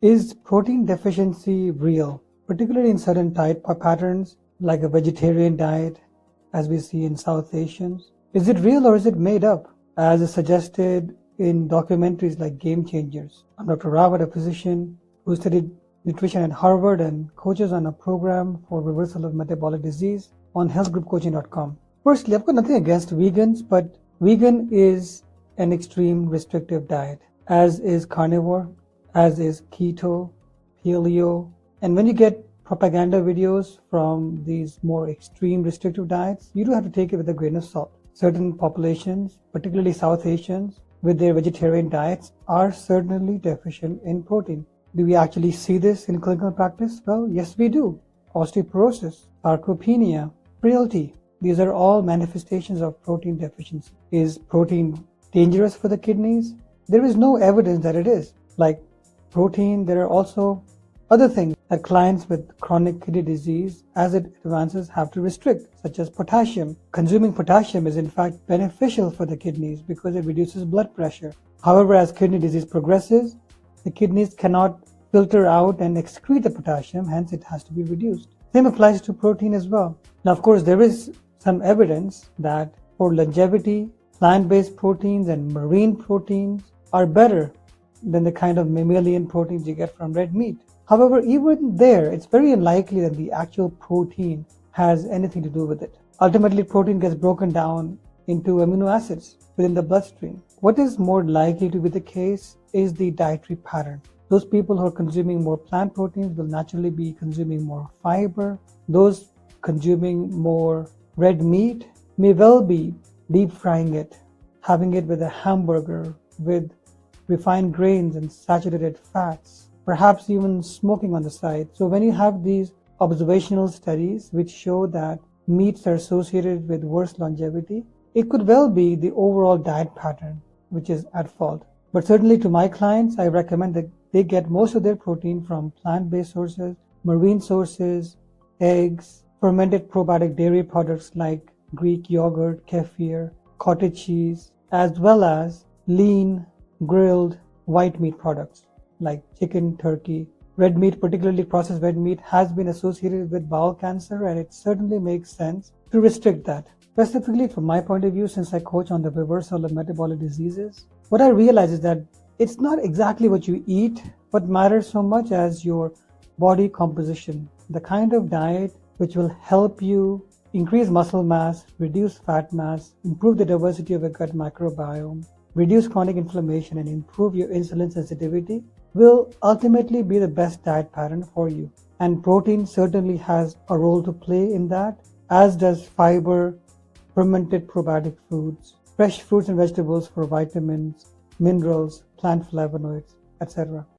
Is protein deficiency real, particularly in certain diet patterns, like a vegetarian diet, as we see in South Asians? Is it real or is it made up, as is suggested in documentaries like Game Changers? I'm Dr. Rawat, a physician who studied nutrition at Harvard and coaches on a program for reversal of metabolic disease on healthgroupcoaching.com. Firstly, I've got nothing against vegans, but vegan is an extreme restrictive diet, as is carnivore, as is keto, paleo. And when you get propaganda videos from these more extreme restrictive diets, you do have to take it with a grain of salt. Certain populations, particularly South Asians, with their vegetarian diets are certainly deficient in protein. Do we actually see this in clinical practice? Well, yes, we do. Osteoporosis, sarcopenia, frailty, these are all manifestations of protein deficiency. Is protein dangerous for the kidneys? There is no evidence that it is. Like protein, there are also other things that clients with chronic kidney disease, as it advances, have to restrict, such as potassium. Consuming potassium is in fact beneficial for the kidneys because it reduces blood pressure. However, as kidney disease progresses, the kidneys cannot filter out and excrete the potassium, hence it has to be reduced. Same applies to protein as well. Now, of course, there is some evidence that for longevity, plant-based proteins and marine proteins are better than the kind of mammalian proteins you get from red meat. However, even there, it's very unlikely that the actual protein has anything to do with it. Ultimately, protein gets broken down into amino acids within the bloodstream. What is more likely to be the case is the dietary pattern. Those people who are consuming more plant proteins will naturally be consuming more fiber. Those consuming more red meat may well be deep frying it, having it with a hamburger, with refined grains and saturated fats, perhaps even smoking on the side. So when you have these observational studies which show that meats are associated with worse longevity, it could well be the overall diet pattern which is at fault. But certainly to my clients, I recommend that they get most of their protein from plant-based sources, marine sources, eggs, fermented probiotic dairy products like Greek yogurt, kefir, cottage cheese, as well as lean, grilled, white meat products like chicken, turkey. Red meat, particularly processed red meat, has been associated with bowel cancer, and it certainly makes sense to restrict that. Specifically from my point of view, since I coach on the reversal of metabolic diseases, what I realize is that it's not exactly what you eat what matters so much as your body composition, the kind of diet which will help you increase muscle mass, reduce fat mass, improve the diversity of your gut microbiome, reduce chronic inflammation, and improve your insulin sensitivity will ultimately be the best diet pattern for you. And protein certainly has a role to play in that, as does fiber, fermented probiotic foods, fresh fruits and vegetables for vitamins, minerals, plant flavonoids, etc.